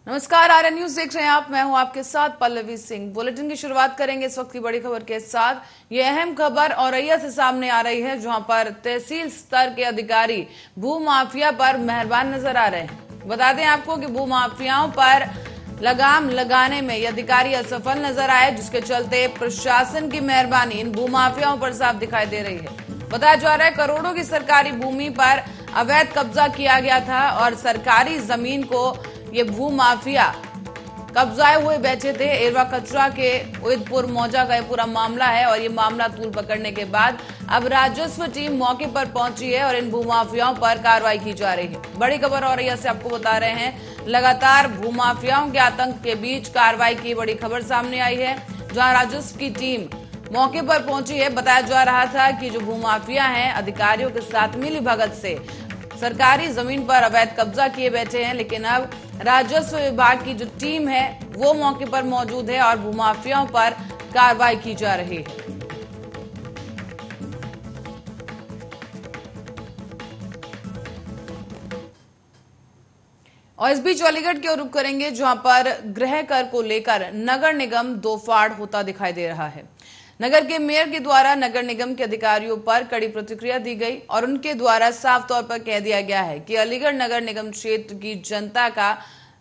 नमस्कार, आर्यन न्यूज देख रहे हैं आप। मैं हूं आपके साथ पल्लवी सिंह। बुलेटिन की शुरुआत करेंगे इस वक्त की बड़ी खबर के साथ। ये अहम खबर औरैया से सामने आ रही है, जहां पर तहसील स्तर के अधिकारी भूमाफिया पर मेहरबान नजर आ रहे हैं। बता दें आपको कि भूमाफियाओं पर लगाम लगाने में ये अधिकारी असफल नजर आए, जिसके चलते प्रशासन की मेहरबानी इन भूमाफियाओं पर साफ दिखाई दे रही है। बताया जा रहा है करोड़ों की सरकारी भूमि पर अवैध कब्जा किया गया था और सरकारी जमीन को ये भूमाफिया कब्जाए हुए बैठे थे। एरवा कचरा के उदयपुर मौजा का ये पूरा मामला है और ये मामला तूल पकड़ने के बाद अब राजस्व टीम मौके पर पहुंची है और इन भूमाफियाओं पर कार्रवाई की जा रही है। बड़ी खबर और यह से आपको बता रहे हैं, लगातार भूमाफियाओं के आतंक के बीच कार्रवाई की बड़ी खबर सामने आई है, जहां राजस्व की टीम मौके पर पहुंची है। बताया जा रहा था कि जो भूमाफिया हैं अधिकारियों के साथ मिली भगत से सरकारी जमीन पर अवैध कब्जा किए बैठे हैं, लेकिन अब राजस्व विभाग की जो टीम है वो मौके पर मौजूद है और भूमाफियाओं पर कार्रवाई की जा रही है। और इस बीच अलीगढ़ की ओर रुख करेंगे, जहां पर गृह कर को लेकर नगर निगम दो फाड़ होता दिखाई दे रहा है। नगर के मेयर के द्वारा नगर निगम के अधिकारियों पर कड़ी प्रतिक्रिया दी गई और उनके द्वारा साफ तौर पर कह दिया गया है कि अलीगढ़ नगर निगम क्षेत्र की जनता का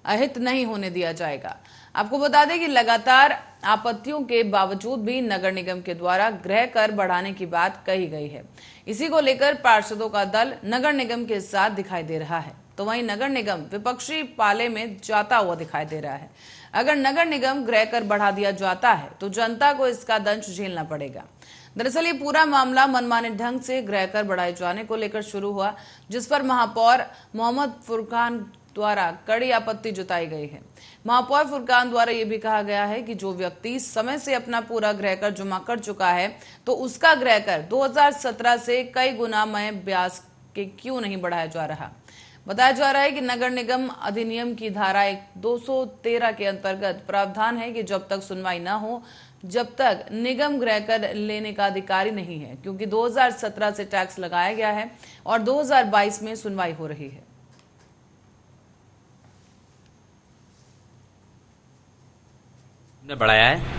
अहित नहीं होने दिया जाएगा। आपको बता दें कि लगातार आपत्तियों के बावजूद भी नगर निगम के द्वारा गृह कर बढ़ाने की बात कही गई है। इसी को लेकर पार्षदों का दल नगर निगम के साथ दिखाई दे रहा है, तो वहीं नगर निगम विपक्षी पाले में जाता हुआ दिखाई दे रहा है। अगर नगर निगम गृह कर बढ़ा दिया जाता है तो जनता को इसका दंश झेलना पड़ेगा। दरअसल ये पूरा मामला मनमाने ढंग से गृह कर बढ़ाए जाने को लेकर शुरू हुआ, जिस पर महापौर मोहम्मद फुरकान द्वारा कड़ी आपत्ति जताई गई है। महापौर फुरकान द्वारा यह भी कहा गया है कि जो व्यक्ति समय से अपना पूरा गृह कर जमा कर चुका है तो उसका गृह कर 2017 से कई गुना में ब्याज के क्यों नहीं बढ़ाया जा रहा। बताया जा रहा है कि नगर निगम अधिनियम की धारा 213 के अंतर्गत प्रावधान है कि जब तक सुनवाई न हो जब तक निगम गृह कर लेने का अधिकारी नहीं है, क्योंकि 2017 से टैक्स लगाया गया है और 2022 में सुनवाई हो रही है। बढ़ाया है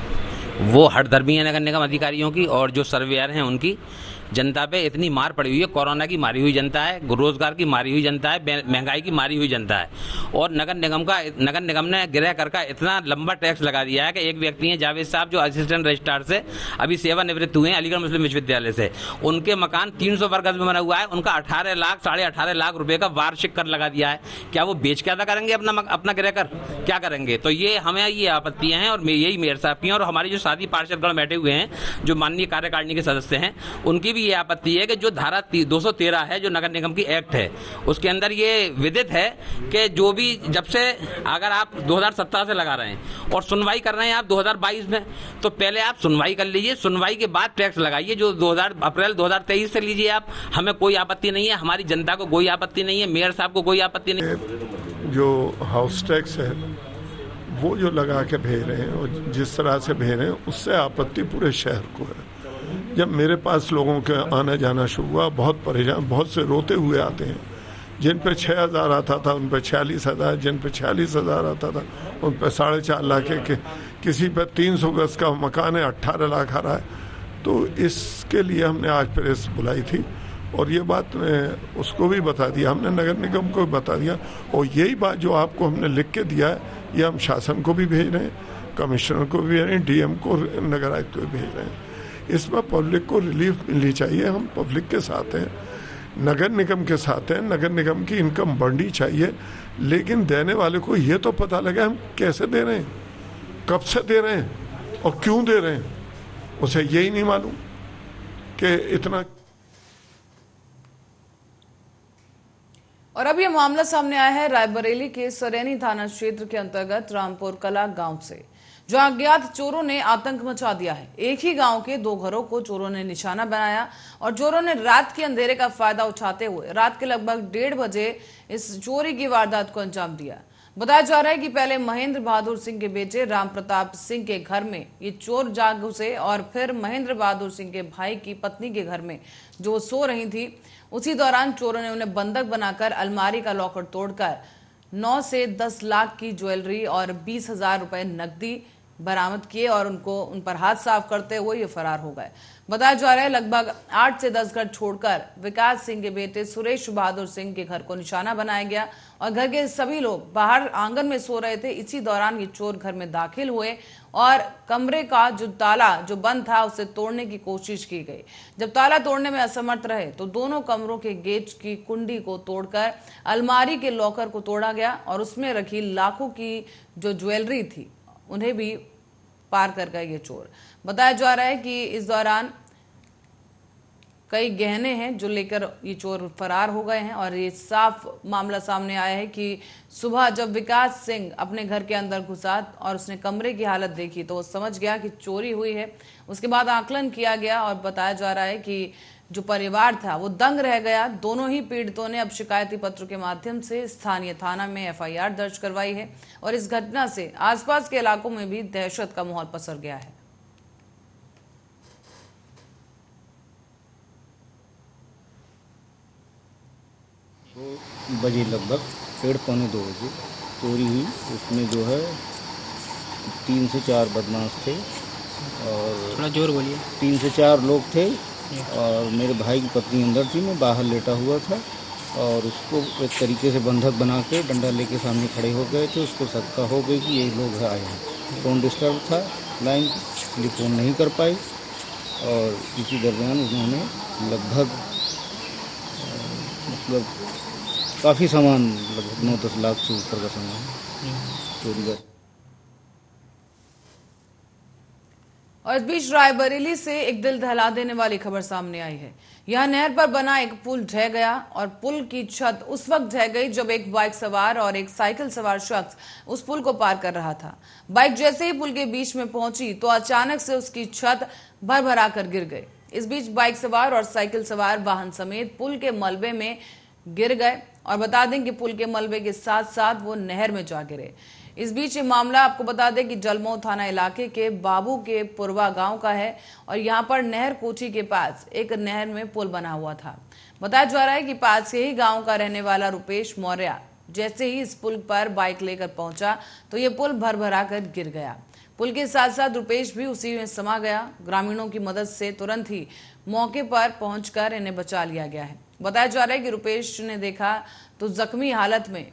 वो हठधर्मी है नगर निगम अधिकारियों की और जो सर्वेयर हैं उनकी। जनता पे इतनी मार पड़ी हुई है, कोरोना की मारी हुई जनता है, रोजगार की मारी हुई जनता है, महंगाई की मारी हुई जनता है और नगर निगम ने गृह कर का इतना लंबा टैक्स लगा दिया है कि एक व्यक्ति हैं जावेद साहब जो असिस्टेंट रजिस्ट्रार से अभी सेवानिवृत्त हुए हैं अलीगढ़ मुस्लिम विश्वविद्यालय से। उनके मकान 300 वर्ग गज में बना हुआ है, उनका 18 लाख 18.5 लाख रुपए का वार्षिक कर लगा दिया है। क्या वो बेच के अदा करेंगे अपना गृह कर? क्या करेंगे? तो ये हमें ये आपत्तियां हैं और यही मेयर साहब की हैं और हमारी जो साथी पार्षदगण बैठे हुए हैं जो माननीय कार्यकारिणी के सदस्य हैं उनकी ये आपत्ति है कि जो धारा 213 है जो नगर निगम की एक्ट है उसके अंदर ये विदित है कि जो भी जब से अगर आप 2017 से लगा रहे हैं और सुनवाई कर रहे हैं आप 2022 में, तो पहले आप सुनवाई कर लीजिए, सुनवाई के बाद टैक्स लगाइए। जो अप्रैल 2023 से लीजिए आप, हमें कोई आपत्ति नहीं है, हमारी जनता को कोई आपत्ति नहीं है, मेयर साहब को कोई आपत्ति नहीं है। जो हाउस टैक्स है वो जो लगा के भेज रहे हैं और जिस तरह से भेज रहे हैं उससे आपत्ति पूरे शहर को है। जब मेरे पास लोगों के आना जाना शुरू हुआ, बहुत परेशान, बहुत से रोते हुए आते हैं। जिन पे 6,000 आता था उन पे 46,000, जिन पे 46,000 आता था उन पे 4.5 लाख के, किसी पे 300 गज का मकान है 18 लाख आ रहा है। तो इसके लिए हमने आज प्रेस बुलाई थी और ये बात मैं उसको भी बता दिया, हमने नगर निगम को भी बता दिया और यही बात जो आपको हमने लिख के दिया है ये हम शासन को भी भेज रहे हैं, कमिश्नर को भी भेज रहे हैं, डीएम को, नगर आयुक्त को भी भेज रहे हैं। इसमें पब्लिक को रिलीफ मिलनी चाहिए। हम पब्लिक के साथ हैं, नगर निगम के साथ हैं, नगर निगम की इनकम बढ़नी चाहिए, लेकिन देने वाले को ये तो पता लगे हम कैसे दे रहे हैं, कब से दे रहे हैं और क्यों दे रहे हैं। उसे यही नहीं मालूम कि इतना। और अब यह मामला सामने आया है रायबरेली के सरेनी थाना क्षेत्र के अंतर्गत रामपुर कला गांव से, जहां अज्ञात चोरों ने आतंक मचा दिया है। एक ही गांव के 2 घरों को चोरों ने निशाना बनाया और चोरों ने रात के अंधेरे का फायदा उठाते हुए रात के लगभग 1:30 बजे इस चोरी की वारदात को अंजाम दिया। बताया जा रहा है कि पहले महेंद्र बहादुर सिंह के बेटे राम प्रताप सिंह के घर में ये चोर जाग घुसे और फिर महेंद्र बहादुर सिंह के भाई की पत्नी के घर में जो सो रही थी, उसी दौरान चोरों ने उन्हें बंधक बनाकर अलमारी का लॉकर तोड़कर 9 से 10 लाख की ज्वेलरी और 20,000 रुपए नकदी बरामद किए और उन पर हाथ साफ करते हुए ये फरार हो गए। बताया जा रहा है लगभग 8 से 10 घर छोड़कर विकास सिंह के बेटे सुरेश बहादुर सिंह के घर को निशाना बनाया गया और घर के सभी लोग बाहर आंगन में सो रहे थे। इसी दौरान ये चोर घर में दाखिल हुए और कमरे का जो ताला जो बंद था उसे तोड़ने की कोशिश की गई। जब ताला तोड़ने में असमर्थ रहे तो दोनों कमरों के गेट की कुंडी को तोड़कर अलमारी के लॉकर को तोड़ा गया और उसमें रखी लाखों की जो ज्वेलरी थी उन्हें भी पार कर गए ये चोर। बताया जा रहा है कि इस दौरान कई गहने हैं जो लेकर ये चोर फरार हो गए हैं और ये साफ मामला सामने आया है कि सुबह जब विकास सिंह अपने घर के अंदर घुसा और उसने कमरे की हालत देखी तो वो समझ गया कि चोरी हुई है। उसके बाद आकलन किया गया और बताया जा रहा है कि जो परिवार था वो दंग रह गया। दोनों ही पीड़ितों ने अब शिकायती पत्र के माध्यम से स्थानीय थाना में एफआईआर दर्ज करवाई है और इस घटना से आसपास के इलाकों में भी दहशत का माहौल पसर गया है। बजे लगभग 1:30-2 चोरी हुई। उसमें जो है 3 से 4 बदमाश थे और थोड़ा जोर बोलिए। 3 से 4 लोग थे और मेरे भाई की पत्नी अंदर थी, मैं बाहर लेटा हुआ था और उसको एक तरीके से बंधक बना के डंडा लेके सामने खड़े हो गए थे। उसको शंका हो गई कि ये लोग आए हैं। फ़ोन डिस्टर्ब था, लाइन इसलिए फ़ोन नहीं कर पाई और इसी दरमियान उन्होंने लगभग मतलब काफ़ी सामान, लगभग 9-10 लाख से ऊपर का सामान चोरी कर। और इस बीच रायबरेली से एक दिल दहला देने वाली खबर सामने आई है। यहां नहर पर बना एक पुल ढह गया और पुल की छत उस वक्त ढह गई जब एक बाइक सवार और एक साइकिल सवार शख्स उस पुल को पार कर रहा था। बाइक जैसे ही पुल के बीच में पहुंची तो अचानक से उसकी छत भरभरा कर गिर गई। इस बीच बाइक सवार और साइकिल सवार वाहन समेत पुल के मलबे में गिर गए और बता दें कि पुल के मलबे के साथ साथ वो नहर में जा गिरे। इस बीच ये मामला आपको बता दें कि जलमऊ थाना इलाके के बाबू के पुरवा गांव का है और यहां पर नहर कोठी के पास एक नहर में पुल बना हुआ था। बताया जा रहा है कि पास के ही गांव का रहने वाला रुपेश मौर्य जैसे ही इस पुल पर बाइक लेकर पहुंचा तो ये पुल भरभरा कर गिर गया। पुल के साथ साथ रुपेश भी उसी में समा गया। ग्रामीणों की मदद से तुरंत ही मौके पर पहुंचकर इन्हें बचा लिया गया है। बताया जा रहा है कि रुपेश ने देखा तो जख्मी हालत में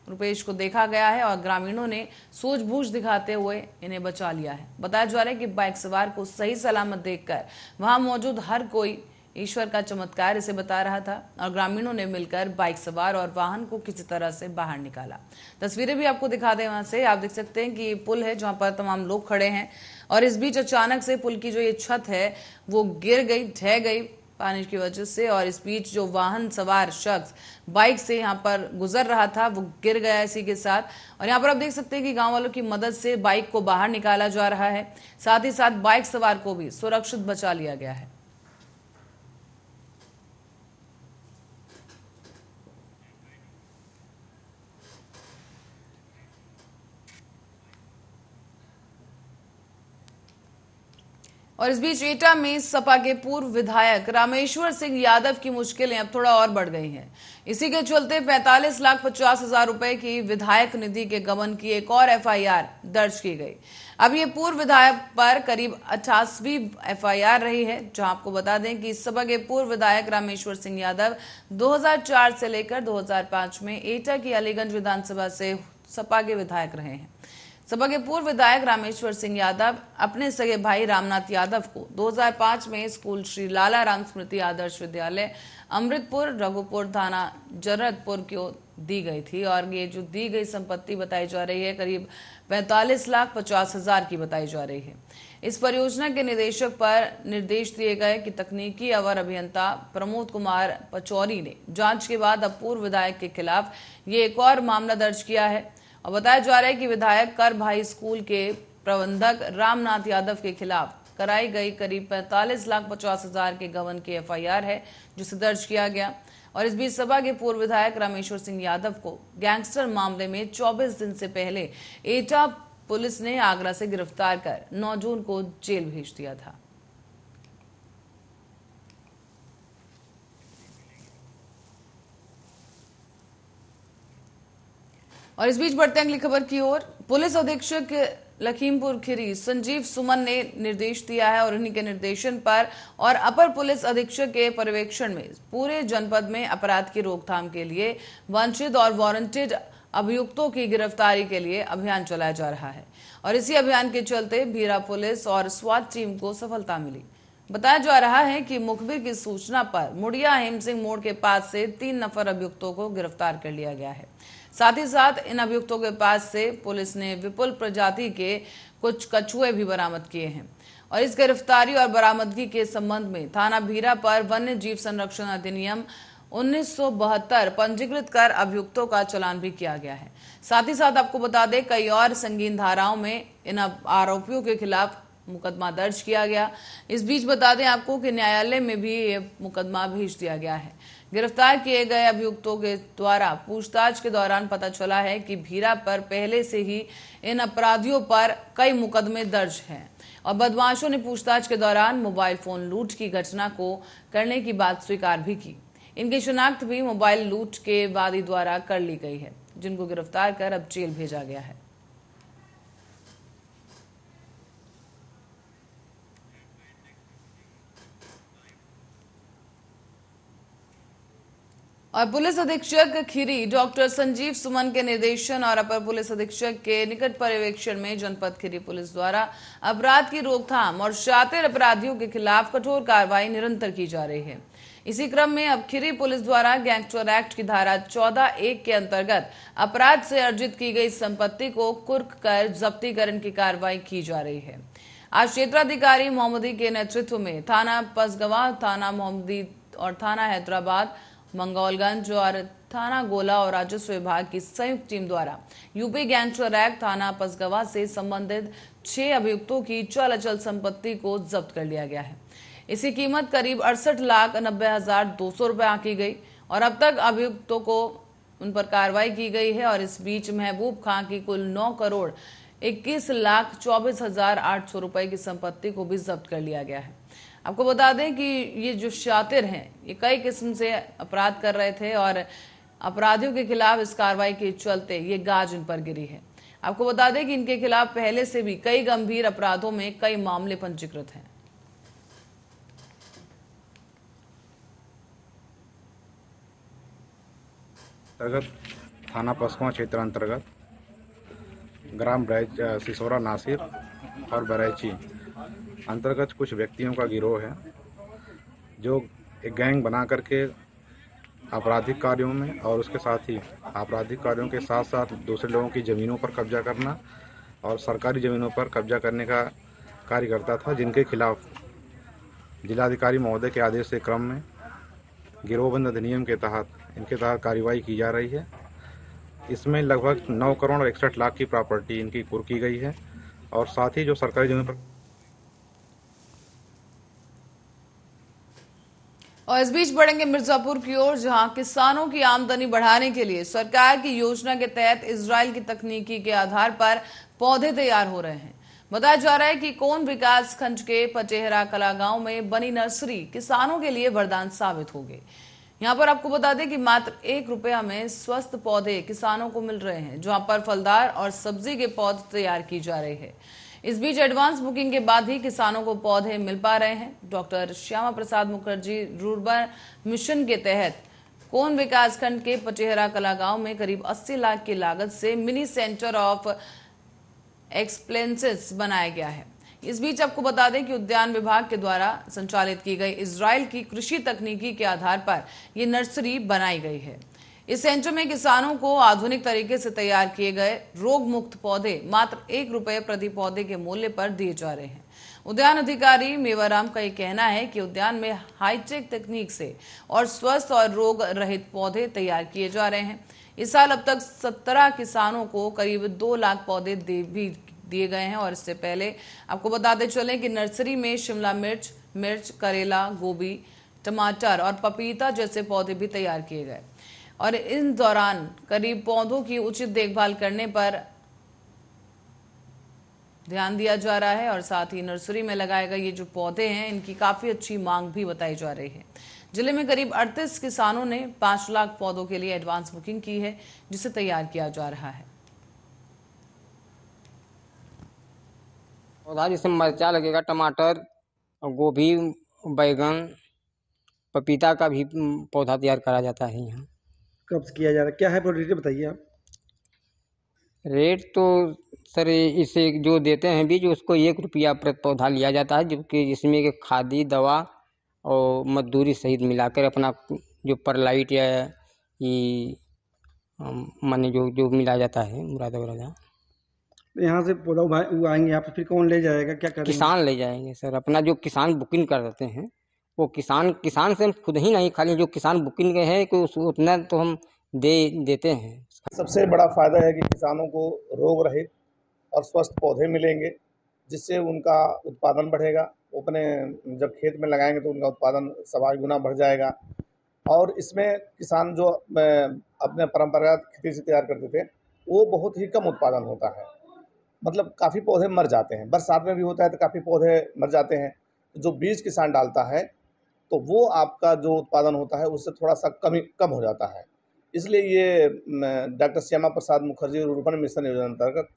रुपेश को देखा गया है और ग्रामीणों ने सूझबूझ दिखाते हुए इन्हें बचा लिया है। बताया जा रहा है कि बाइक सवार को सही सलामत देखकर वहां मौजूद हर कोई ईश्वर का चमत्कार इसे बता रहा था और ग्रामीणों ने मिलकर बाइक सवार और वाहन को किसी तरह से बाहर निकाला। तस्वीरें भी आपको दिखा दें वहां से। आप देख सकते हैं कि ये पुल है जहां पर तमाम लोग खड़े हैं और इस बीच अचानक से पुल की जो ये छत है वो गिर गई, ढह गई पानी की वजह से और इस बीच जो वाहन सवार शख्स बाइक से यहाँ पर गुजर रहा था वो गिर गया इसी के साथ। और यहाँ पर आप देख सकते हैं कि गांव वालों की मदद से बाइक को बाहर निकाला जा रहा है, साथ ही साथ बाइक सवार को भी सुरक्षित बचा लिया गया है। और इस बीच एटा में सपा के पूर्व विधायक रामेश्वर सिंह यादव की मुश्किलें अब थोड़ा और बढ़ गई हैं। इसी के चलते 45,50,000 रुपए की विधायक निधि के गबन की एक और एफआईआर दर्ज की गई। अब ये पूर्व विधायक पर करीब 88वीं एफआईआर रही है, जहां आपको बता दें कि सपा के पूर्व विधायक रामेश्वर सिंह यादव 2004 से लेकर 2005 में एटा की अलीगंज विधानसभा से सपा के विधायक रहे हैं। सपा के पूर्व विधायक रामेश्वर सिंह यादव अपने सगे भाई रामनाथ यादव को 2005 में स्कूल श्री लाला राम स्मृति आदर्श विद्यालय अमृतपुर रघुपुर थाना जरतपुर को दी गई थी और ये जो दी गई संपत्ति बताई जा रही है करीब 45,50,000 की बताई जा रही है। इस परियोजना के निदेशक पर निर्देश दिए गए कि तकनीकी अवर अभियंता प्रमोद कुमार पचौरी ने जांच के बाद अब पूर्व विधायक के खिलाफ ये एक और मामला दर्ज किया है और बताया जा रहा है कि विधायक कर भाई स्कूल के प्रबंधक रामनाथ यादव के खिलाफ कराई गई करीब 45,50,000 के गबन की एफआईआर है जिसे दर्ज किया गया। और इस बीच सपा के पूर्व विधायक रामेश्वर सिंह यादव को गैंगस्टर मामले में 24 दिन से पहले एटा पुलिस ने आगरा से गिरफ्तार कर 9 जून को जेल भेज दिया था। और इस बीच बढ़ते हैं अगली खबर की ओर। पुलिस अधीक्षक लखीमपुर खीरी संजीव सुमन ने निर्देश दिया है और उन्हीं के निर्देशन पर और अपर पुलिस अधीक्षक के पर्यवेक्षण में पूरे जनपद में अपराध की रोकथाम के लिए वांछित और वारंटेड अभियुक्तों की गिरफ्तारी के लिए अभियान चलाया जा रहा है और इसी अभियान के चलते भीरा पुलिस और स्वाट टीम को सफलता मिली। बताया जा रहा है कि मुखबिर की सूचना पर मुड़िया हेमसिंह मोड़ के पास से 3 नफर अभियुक्तों को गिरफ्तार कर लिया गया है। साथ ही साथ इन अभियुक्तों के पास से पुलिस ने विपुल प्रजाति के कुछ कछुए भी बरामद किए हैं और इस गिरफ्तारी और बरामदगी के संबंध में थाना भीरा पर वन्य जीव संरक्षण अधिनियम 1972 पंजीकृत कर अभियुक्तों का चालान भी किया गया है। साथ ही साथ आपको बता दें कई और संगीन धाराओं में इन आरोपियों के खिलाफ मुकदमा दर्ज किया गया। इस बीच बता दें आपको कि न्यायालय में भी ये मुकदमा भेज दिया गया है। गिरफ्तार किए गए अभियुक्तों के द्वारा पूछताछ के दौरान पता चला है कि भीरा पर पहले से ही इन अपराधियों पर कई मुकदमे दर्ज हैं और बदमाशों ने पूछताछ के दौरान मोबाइल फोन लूट की घटना को करने की बात स्वीकार भी की। इनकी शिनाख्त भी मोबाइल लूट के वादी द्वारा कर ली गई है, जिनको गिरफ्तार कर अब जेल भेजा गया है। और पुलिस अधीक्षक खीरी डॉक्टर संजीव सुमन के निर्देशन और अपर पुलिस अधीक्षक के निकट पर्यवेक्षण में जनपद खीरी पुलिस द्वारा अपराध की रोकथाम और शातिर अपराधियों के खिलाफ कठोर कार्रवाई निरंतर की जा रही है। इसी क्रम में अब खीरी पुलिस द्वारा गैंगस्टर एक्ट की धारा 14(1) के अंतर्गत अपराध से अर्जित की गई संपत्ति को कुर्क कर जब्तीकरण की कार्रवाई की जा रही है। आज क्षेत्राधिकारी मोहम्मदी के नेतृत्व में थाना पसगवां, थाना मोहम्मदी और थाना हैदराबाद, मंगौलगंज और थाना गोला और राजस्व विभाग की संयुक्त टीम द्वारा यूपी गैंगस्टर एक्ट थाना पसगवां से संबंधित 6 अभियुक्तों की चल अचल संपत्ति को जब्त कर लिया गया है। इसकी कीमत करीब 68,90,200 रुपए आंकी गई और अब तक अभियुक्तों को उन पर कार्रवाई की गई है। और इस बीच महबूब खां की कुल 9,21,24,800 रुपए की संपत्ति को भी जब्त कर लिया गया है। आपको बता दें कि ये जो शातिर हैं ये कई किस्म से अपराध कर रहे थे और अपराधियों के खिलाफ इस कार्रवाई के चलते ये गाज इन पर गिरी है। आपको बता दें कि इनके खिलाफ पहले से भी कई गंभीर अपराधों में कई मामले पंजीकृत हैं। अंतर्गत थाना पसगवां क्षेत्र अंतर्गत ग्राम सिसोरा नासिर और बरैची अंतर्गत कुछ व्यक्तियों का गिरोह है जो एक गैंग बना करके आपराधिक कार्यों में और उसके साथ ही आपराधिक कार्यों के साथ साथ दूसरे लोगों की ज़मीनों पर कब्जा करना और सरकारी ज़मीनों पर कब्जा करने का कार्य करता था, जिनके खिलाफ जिलाधिकारी महोदय के आदेश के क्रम में गिरोहबंद अधिनियम के तहत इनके तहत कार्रवाई की जा रही है। इसमें लगभग 9 करोड़ 61 लाख की प्रॉपर्टी इनकी कुर्क की गई है और साथ ही जो सरकारी जमीन पर। और इस बीच बढ़ेंगे मिर्जापुर की ओर, जहां किसानों की आमदनी बढ़ाने के लिए सरकार की योजना के तहत इजराइल की तकनीकी के आधार पर पौधे तैयार हो रहे हैं। बताया जा रहा है कि कोन विकास खंड के पचेहरा कला गांव में बनी नर्सरी किसानों के लिए वरदान साबित होगी। यहां पर आपको बता दें कि मात्र 1 रुपया में स्वस्थ पौधे किसानों को मिल रहे हैं, जहां पर फलदार और सब्जी के पौधे तैयार की जा रहे हैं। इस बीच एडवांस बुकिंग के बाद ही किसानों को पौधे मिल पा रहे हैं। Doctor Shyama Prasad Mukherjee rurban mission के तहत कोन विकास खंड के पचेहरा कला गांव में करीब 80 लाख की लागत से मिनी सेंटर ऑफ एक्सप्लेंसेस बनाया गया है। इस बीच आपको बता दें कि उद्यान विभाग के द्वारा संचालित की गई इजराइल की कृषि तकनीकी के आधार पर ये नर्सरी बनाई गई है। इस सेंटर में किसानों को आधुनिक तरीके से तैयार किए गए रोग मुक्त पौधे मात्र 1 रुपये प्रति पौधे के मूल्य पर दिए जा रहे हैं। उद्यान अधिकारी मेवाराम का ये कहना है कि उद्यान में हाईटेक तकनीक से और स्वस्थ और रोग रहित पौधे तैयार किए जा रहे हैं। इस साल अब तक 17 किसानों को करीब 2 लाख पौधे भी दिए गए हैं। और इससे पहले आपको बताते चलें कि नर्सरी में शिमला मिर्च, करेला, गोभी, टमाटर और पपीता जैसे पौधे भी तैयार किए गए और इन दौरान करीब पौधों की उचित देखभाल करने पर ध्यान दिया जा रहा है और साथ ही नर्सरी में लगाए गए ये जो पौधे हैं इनकी काफी अच्छी मांग भी बताई जा रही है। जिले में करीब 38 किसानों ने 5 लाख पौधों के लिए एडवांस बुकिंग की है, जिसे तैयार किया जा रहा है। पौधा जैसे मिर्चा लगेगा, टमाटर, गोभी, बैगन, पपीता का भी पौधा तैयार करा जाता है यहाँ। कब से किया जा रहा है, क्या है रेट बताइए आप। रेट तो सर इसे जो देते हैं बीज उसको 1 रुपया प्रति पौधा लिया जाता है, जबकि जिसमें कि खादी, दवा और मजदूरी सहित मिलाकर अपना जो परलाइट या माने जो मिला जाता है मुरादा वरादा। यहाँ से पौधा उगाएंगे आप, फिर कौन ले जाएगा, क्या करेंगे? किसान ले जाएंगे सर। अपना जो किसान बुकिंग कर देते हैं वो किसान से हम खुद ही नहीं, खाली जो किसान बुकिंग के है कि उतना तो हम देते हैं। सबसे बड़ा फायदा है कि किसानों को रोग रहित और स्वस्थ पौधे मिलेंगे, जिससे उनका उत्पादन बढ़ेगा। वो अपने जब खेत में लगाएंगे तो उनका उत्पादन 1.25 गुना बढ़ जाएगा। और इसमें किसान जो अपने परंपरागत खेती से तैयार करते थे वो बहुत ही कम उत्पादन होता है, मतलब काफ़ी पौधे मर जाते हैं। बरसात में भी होता है तो काफ़ी पौधे मर जाते हैं। जो बीज किसान डालता है तो वो आपका जो उत्पादन होता है उससे थोड़ा सा कम हो जाता है। इसलिए ये डॉक्टर श्यामा प्रसाद मुखर्जी रोपण मिशन योजना अंतर्गत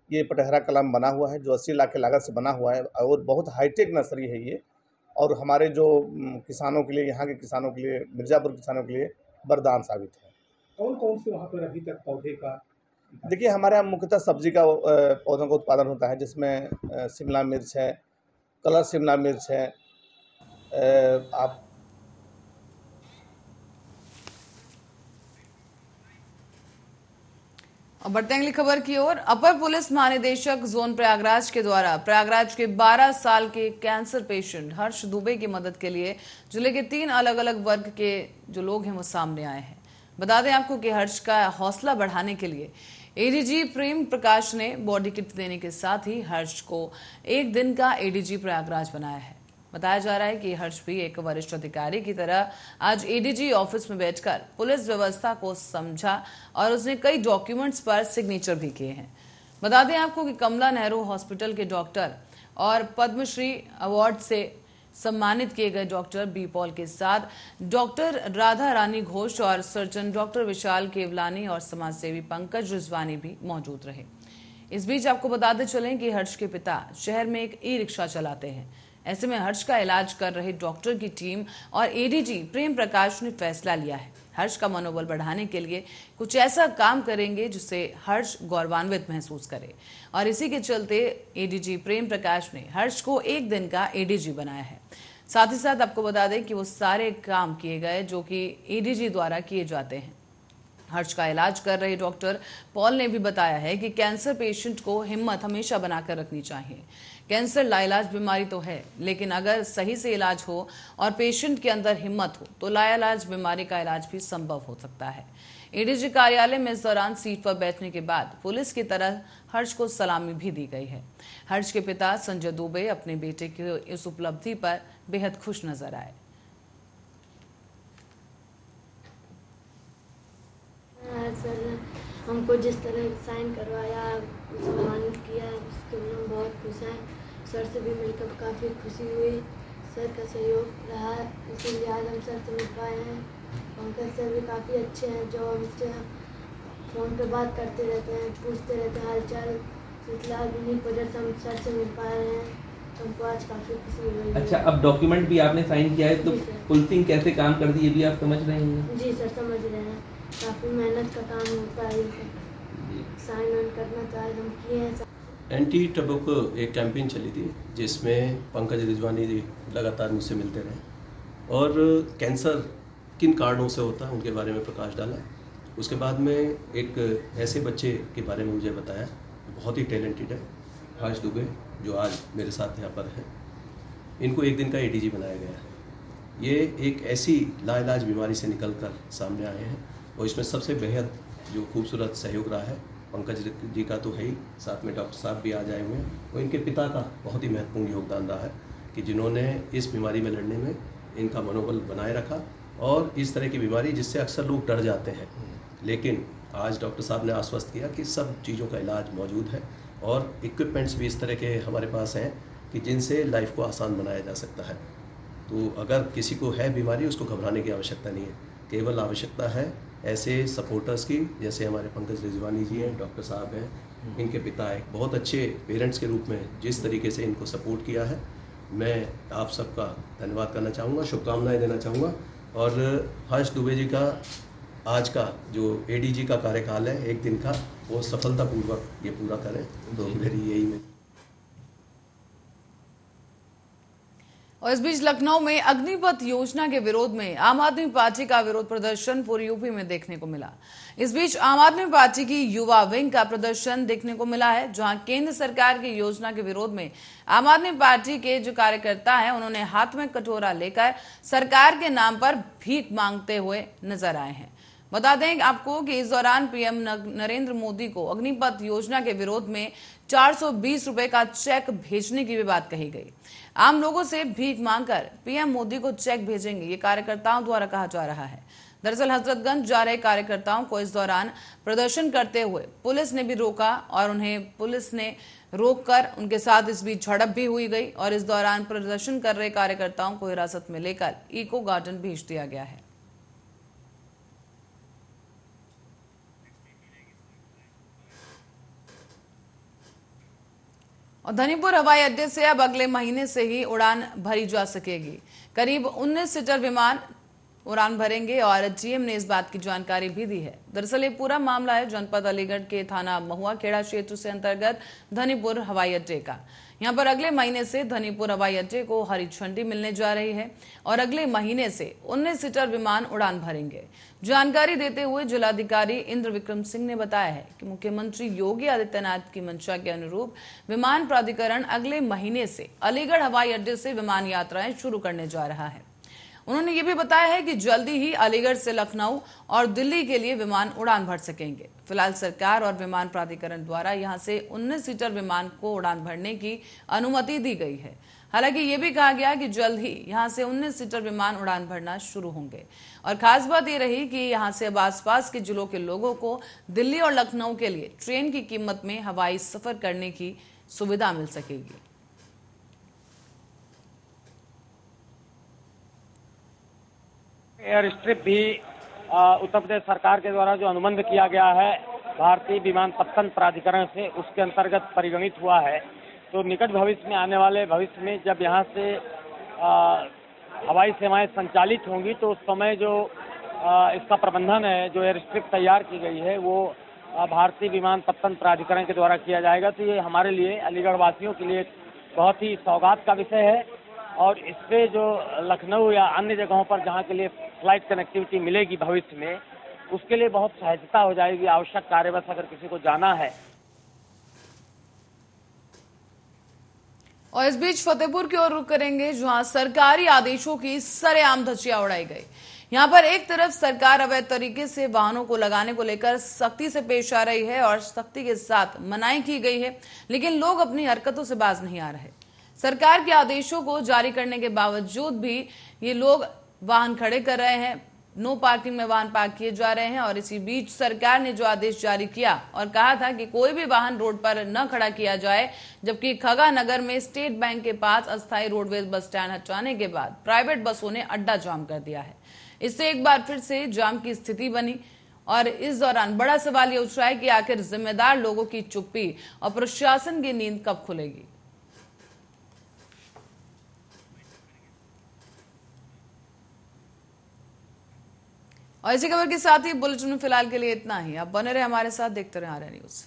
ये पटहरा कलम बना हुआ है, जो 80 लाख की लागत से बना हुआ है और बहुत हाईटेक नर्सरी है ये। और हमारे जो किसानों के लिए, यहाँ के किसानों के लिए, मिर्ज़ापुर किसानों के लिए वरदान साबित है। कौन कौन से वहाँ पर अभी तक पौधे का? देखिए, हमारे यहाँ मुख्यतः सब्जी का पौधों का उत्पादन होता है, जिसमें शिमला मिर्च है, कलर शिमला मिर्च है, आप और बढ़ते हैं अगली खबर की ओर। अपर पुलिस महानिदेशक जोन प्रयागराज के द्वारा प्रयागराज के 12 साल के कैंसर पेशेंट हर्ष दुबे की मदद के लिए जिले के 3 अलग अलग वर्ग के जो लोग हैं वो सामने आए हैं। बता दें आपको कि हर्ष का हौसला बढ़ाने के लिए एडीजी प्रेम प्रकाश ने बॉडी किट देने के साथ ही हर्ष को 1 दिन का एडीजी प्रयागराज बनाया है। बताया जा रहा है कि हर्ष भी एक वरिष्ठ अधिकारी की तरह आज एडीजी ऑफिस में बैठकर पुलिस व्यवस्था को समझा और उसने कई डॉक्यूमेंट्स पर सिग्नेचर भी किए हैं। बता दें आपको कि कमला नेहरू हॉस्पिटल के डॉक्टर और पद्मश्री अवार्ड से सम्मानित किए गए डॉक्टर बी पॉल के साथ डॉक्टर राधा रानी घोष और सर्जन डॉक्टर विशाल केवलानी और समाजसेवी पंकज रिजवानी भी मौजूद रहे। इस बीच आपको बताते चलें कि हर्ष के पिता शहर में एक ई रिक्शा चलाते हैं। ऐसे में हर्ष का इलाज कर रहे डॉक्टर की टीम और एडीजी प्रेम प्रकाश ने फैसला लिया है हर्ष का मनोबल बढ़ाने के लिए कुछ ऐसा काम करेंगे जिससे हर्ष गौरवान्वित महसूस करे। और इसी के चलते एडीजी प्रेम प्रकाश ने हर्ष को 1 दिन का एडीजी बनाया है। साथ ही साथ आपको बता दें कि वो सारे काम किए गए जो कि एडीजी द्वारा किए जाते हैं। हर्ष का इलाज कर रहे डॉक्टर पॉल ने भी बताया है कि कैंसर पेशेंट को हिम्मत हमेशा बनाकर रखनी चाहिए। कैंसर लाइलाज बीमारी तो है, लेकिन अगर सही से इलाज हो और पेशेंट के अंदर हिम्मत हो तो लाइलाज बीमारी का इलाज भी संभव हो सकता है। एडीजी कार्यालय में इस दौरान सीट पर बैठने के बाद पुलिस की तरह हर्ष को सलामी भी दी गई है। हर्ष के पिता संजय दुबे अपने बेटे की इस उपलब्धि पर बेहद खुश नजर आए। सर ने हमको जिस तरह साइन करवाया, सम्मानित किया, उसके लिए हम बहुत खुश हैं। सर से भी मिलकर काफ़ी खुशी हुई। सर का सहयोग रहा, इसीलिए आज हम सर से मिल पाए हैं। पंकज सर भी काफ़ी अच्छे हैं, जो हमसे फ़ोन पे बात करते रहते हैं, पूछते रहते हैं हालचाल। फिलहाल इन्हीं वजह से हम सर से मिल पा रहे हैं, तो हमको आज काफ़ी खुशी हुई। अच्छा, अब डॉक्यूमेंट भी आपने साइन किया है, तो पुलिसिंग कैसे काम करती है ये भी आप समझ रहे हैं? जी सर, समझ रहे हैं। काफ़ी मेहनत का काम होता है, साइन ऑन करना तो आज हम किए हैं। एंटी टबैको एक कैंपेन चली थी जिसमें पंकज रिजवानी जी लगातार मुझसे मिलते रहे और कैंसर किन कारणों से होता है उनके बारे में प्रकाश डाला। उसके बाद में एक ऐसे बच्चे के बारे में मुझे बताया, बहुत ही टैलेंटेड है, हर्ष दुबे, जो आज मेरे साथ यहाँ पर है। इनको 1 दिन का एडीजी बनाया गया है। ये एक ऐसी लाइलाज बीमारी से निकल कर सामने आए हैं और इसमें सबसे बेहद जो खूबसूरत सहयोग रहा है पंकज जी का तो है ही, साथ में डॉक्टर साहब भी आज आए हुए हैं और इनके पिता का बहुत ही महत्वपूर्ण योगदान रहा है कि जिन्होंने इस बीमारी में लड़ने में इनका मनोबल बनाए रखा। और इस तरह की बीमारी जिससे अक्सर लोग डर जाते हैं, लेकिन आज डॉक्टर साहब ने आश्वस्त किया कि सब चीज़ों का इलाज मौजूद है और इक्विपमेंट्स भी इस तरह के हमारे पास हैं कि जिनसे लाइफ को आसान बनाया जा सकता है। तो अगर किसी को है बीमारी, उसको घबराने की आवश्यकता नहीं है, केवल आवश्यकता है ऐसे सपोर्टर्स की, जैसे हमारे पंकज रिजवानी जी हैं, डॉक्टर साहब हैं, इनके पिता एक बहुत अच्छे पेरेंट्स के रूप में जिस तरीके से इनको सपोर्ट किया है, मैं आप सबका धन्यवाद करना चाहूँगा, शुभकामनाएं देना चाहूँगा। और हर्ष दुबे जी का आज का जो एडीजी का कार्यकाल है 1 दिन का, वो सफलतापूर्वक ये पूरा करें, तो मेरी यही में। और इस बीच लखनऊ में अग्निपथ योजना के विरोध में आम आदमी पार्टी का विरोध प्रदर्शन पूरी यूपी में देखने को मिला। इस बीच आम आदमी पार्टी की युवा विंग का प्रदर्शन देखने को मिला है, जहां केंद्र सरकार की योजना के विरोध में आम आदमी पार्टी के जो कार्यकर्ता हैं, उन्होंने हाथ में कटोरा लेकर सरकार के नाम पर भीख मांगते हुए नजर आए हैं। बता दें आपको कि इस दौरान पीएम नरेंद्र मोदी को अग्निपथ योजना के विरोध में 420 रुपए का चेक भेजने की भी बात कही गई। आम लोगों से भीख मांगकर पीएम मोदी को चेक भेजेंगे, ये कार्यकर्ताओं द्वारा कहा जा रहा है। दरअसल हजरतगंज जा रहे कार्यकर्ताओं को इस दौरान प्रदर्शन करते हुए पुलिस ने भी रोका और उन्हें पुलिस ने रोककर उनके साथ इस बीच झड़प भी हुई गई और इस दौरान प्रदर्शन कर रहे कार्यकर्ताओं को हिरासत में लेकर इको गार्डन भेज दिया गया है। और धनीपुर हवाई अड्डे से अब अगले महीने से ही उड़ान भरी जा सकेगी। करीब 19 सीटर विमान उड़ान भरेंगे और जीएम ने इस बात की जानकारी भी दी है। दरअसल ये पूरा मामला है जनपद अलीगढ़ के थाना महुआ खेड़ा क्षेत्र से अंतर्गत धनीपुर हवाई अड्डे का। यहां पर अगले महीने से धनीपुर हवाई अड्डे को हरी झंडी मिलने जा रही है और अगले महीने से 19 सीटर विमान उड़ान भरेंगे। जानकारी देते हुए जिलाधिकारी इंद्र विक्रम सिंह ने बताया है कि मुख्यमंत्री योगी आदित्यनाथ की मंशा के अनुरूप विमान प्राधिकरण अगले महीने से अलीगढ़ हवाई अड्डे से विमान यात्राएं शुरू करने जा रहा है। उन्होंने ये भी बताया है कि जल्दी ही अलीगढ़ से लखनऊ और दिल्ली के लिए विमान उड़ान भर सकेंगे। फिलहाल सरकार और विमान प्राधिकरण द्वारा यहां से 19 सीटर विमान को उड़ान भरने की अनुमति दी गई है। हालांकि ये भी कहा गया कि जल्द ही यहां से 19 सीटर विमान उड़ान भरना शुरू होंगे और खास बात ये रही कि यहां से अब आसपास के जिलों के लोगों को दिल्ली और लखनऊ के लिए ट्रेन की कीमत में हवाई सफर करने की सुविधा मिल सकेगी। एयर स्ट्रिप भी उत्तर प्रदेश सरकार के द्वारा जो अनुबंध किया गया है भारतीय विमानपत्तन प्राधिकरण से, उसके अंतर्गत परिगणित हुआ है। तो निकट भविष्य में, आने वाले भविष्य में जब यहाँ से हवाई सेवाएं संचालित होंगी तो उस समय जो इसका प्रबंधन है, जो एयर स्ट्रिप तैयार की गई है, वो भारतीय विमानपत्तन प्राधिकरण के द्वारा किया जाएगा। तो ये हमारे लिए, अलीगढ़ वासियों के लिए बहुत ही सौगात का विषय है और इससे जो लखनऊ या अन्य जगहों पर जहाँ के लिए फ्लाइट कनेक्टिविटी मिलेगी भविष्य में, उसके लिए बहुत सहजता हो जाएगी। आवश्यक कार्यवश अगर किसी को जाना है। और इस बीच फतेहपुर की ओर रुख करेंगे, जहां सरकारी आदेशों की सरेआम धज्जियां उड़ाई गई। यहां पर एक तरफ सरकार अवैध तरीके से वाहनों को लगाने को लेकर सख्ती से पेश आ रही है और सख्ती के साथ मनाही की गई है, लेकिन लोग अपनी हरकतों से बाज नहीं आ रहे। सरकार के आदेशों को जारी करने के बावजूद भी ये लोग वाहन खड़े कर रहे हैं, नो पार्किंग में वाहन पार्क किए जा रहे हैं। और इसी बीच सरकार ने जो आदेश जारी किया और कहा था कि कोई भी वाहन रोड पर न खड़ा किया जाए, जबकि खगा नगर में स्टेट बैंक के पास अस्थायी रोडवेज बस स्टैंड हटाने के बाद प्राइवेट बसों ने अड्डा जाम कर दिया है। इससे एक बार फिर से जाम की स्थिति बनी और इस दौरान बड़ा सवाल ये उठ रहा है कि आखिर जिम्मेदार लोगों की चुप्पी और प्रशासन की नींद कब खुलेगी। और इसी खबर के साथ ही बुलेटिन में फिलहाल के लिए इतना ही। आप बने रहे हमारे साथ, देखते रहे आर्या न्यूज।